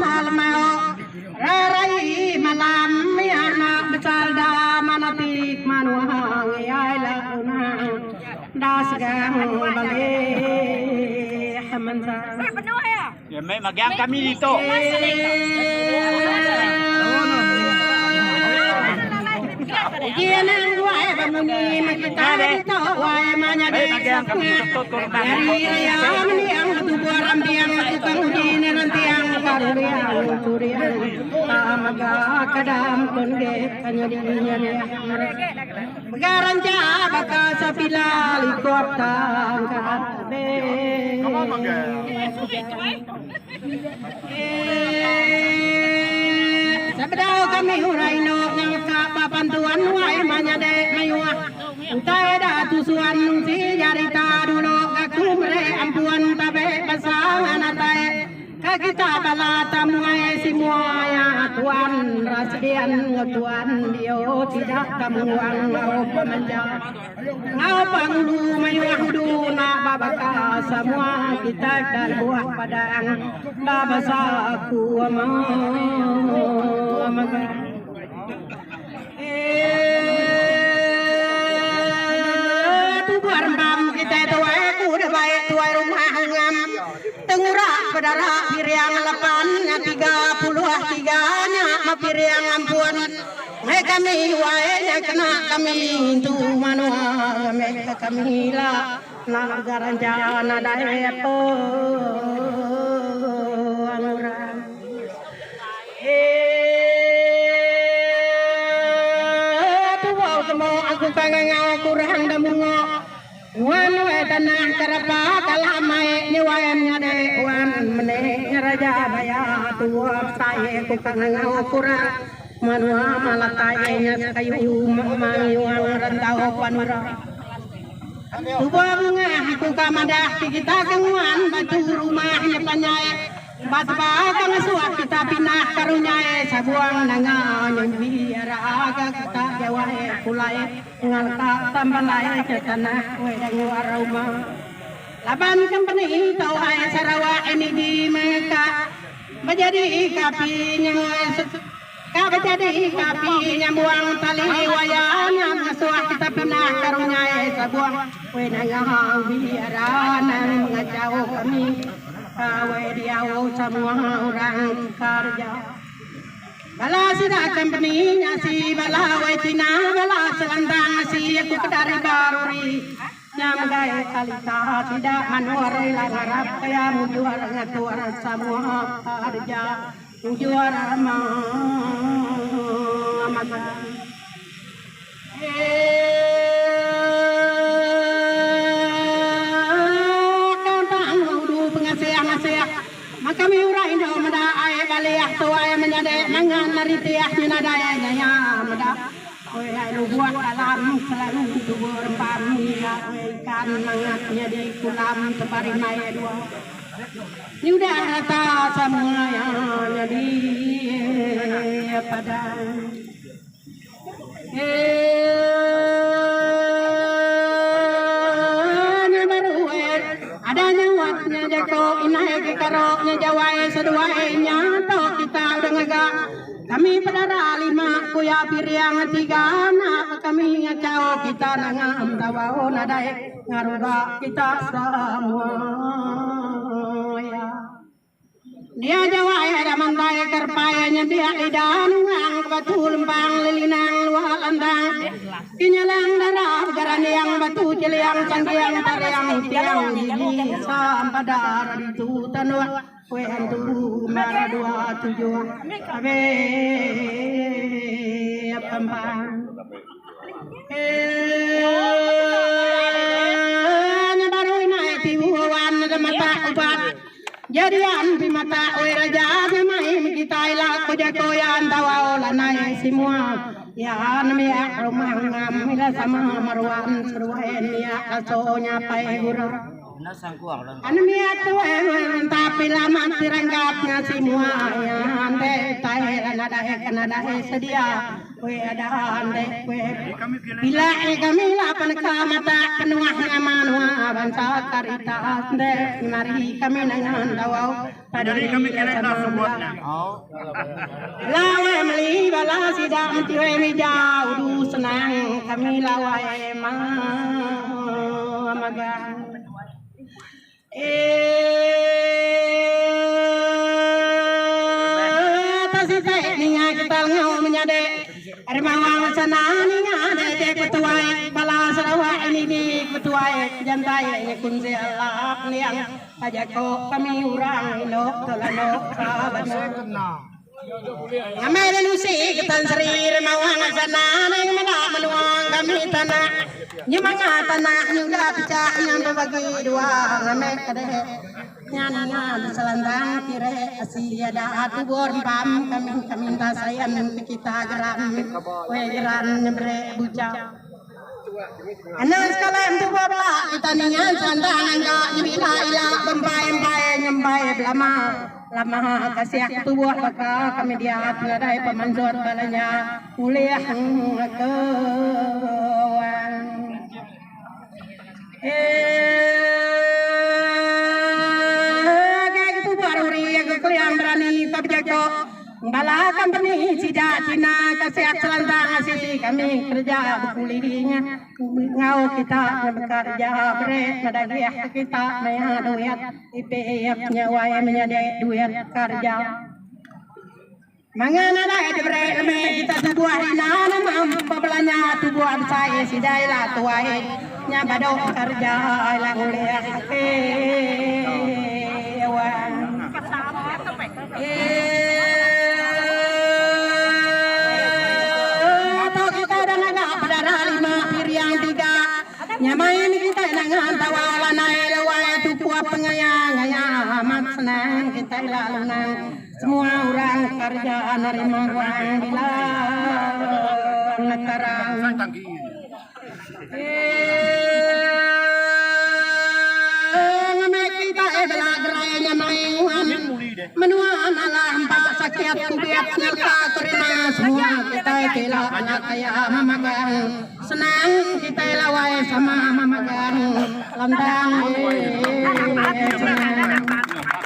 mal mau rarai malam anak bersalda manatik manuang ai la una das gang bale hamansa Ya, may magyang kami dito. Gianan wae bamuni makita dito wae manya de dari raya mani ang tubuar ambiang tukang ujine rantiang karuriang turiang amaga kadam konge kanyadinya Garanja baka sa pilali koptang katabe Sabdaw kami huray no ng kapapantuan wae manya de mayua Antay da tusuan si jarita dulo kakumre ampuan tabe pasangan atay Kakita balata muay si muaya tuan rasdian ngatuan dio tidak kamuang ngau pemanja ngau panglu mayuah duna babaka semua kita dan buah padang babasa aku amaga tu barmbam kita tuai kuda baik tuai rumah ngam Tengura pedara piriang 8 nya 33 nya ma piriang ampun me kami wae kena kami tu manua me kami la na garanja na dae po anurang tu wau temo aku kangangau kurang damungo wan we tanah karapa kalamai ni wayam nyade wan mene raja baya tuwa sae ku kangangau kurang manua malatai nya kayu mangi wang rantau panura tuwa nga aku kamadah kita kenguan batu rumahnya panyai Basba kang suak kita pinah karunyai sabuang nanga nyumbi araga kita jawae kulai ngalta tambalai ke tanah we dangu aroma laban company tau ai sarawa ini di meka menjadi kapinya jadi kapinya buang tali wayana suak kita pinah karunyai sabuang we nanga biarana ngajau kami Kawe diau semua orang kerja Bala sida company-nya si bala waitina bala selantang si aku kedari baruri Nyam gaya kalita tidak manuari langarap kaya mujuar ngatur semua kerja Mujuar amagan Kami urai do mada ay baliah to ay menyade mangan naritiah minadaya nya mada oi ay buat dalam selalu tubur pamia ikan mangatnya di kulam tebari mai dua ni udah rata semua yang jadi pada adanya watnya jako inai ke karoknya jawai seduai nyato kita udah ngega kami pedara 5 kuya piriang 3 anak kami ngacau kita nangam tawau nadai ngaruga kita semua ya dia jawai ada mantai kerpayanya dia lidan ngang batu lembang lilinang luar landang kinyalang darah garan yang batu celiang canggiang tariang tiang gigi sampadar itu tanua kue antu mara 27 abe pambang baru naik tiwuan mata ubat jadian di mata oi raja memai kita ila koyan tawa lanai semua ya namanya rumah ngam ila sama marwan serwaen ya asonya pai gura anamia tuwe tapi lama tiranggapnya semua ya ande tai kanada sedia kue adaan dek kue bila kami lapan kamata penuah manua bangsa karitas dek mari kami nangan dawau Jadi kami kena dah sebuatnya. lawe meli bala sidang tiwe mi jauh du senang kami lawe magang tasite niya kita ngau menyade armawang sanani ngade de ketuai bala sarawa ini di ketuai jantai ni kunse Allah niang ajako kami urang lo tolano kabana Amai lusi ketan seri remawang sana neng mana menuang kami tanah nyemanga tanah nyuda pecah yang berbagi dua amai kade nyanyi selantang kire asia ada tubur pam kami basayan kita geram we geram nyebre buca anak sekalian tu bola kita ningan selantang enggak nyebila ila bembai nyembai lama kasih tubuh baka kami dia pengadai pemanjot balanya kuliah ke kayak gitu baru yang kalian berani tapi jago bala company sida Cina kasih selantang asih kami kerja berkulingnya ngau kita bekerja bre madagiah kita maya duit IPF nyawa menyadai duit kerja mangana dah bre me kita tubuh rina mampu belanya tubuh saya sidai lah tuai nya badok kerja la kuliah nyamain kita nangan tawalan lewat tubuh pengayang amat senang kita lalunan semua orang kerja nerima uang bila negara kita belagerai nyamain menuan alam pak sakit kubiat nyerta terima semua kita kela anak kaya mamagang senang kita lawai sama mamagang lantang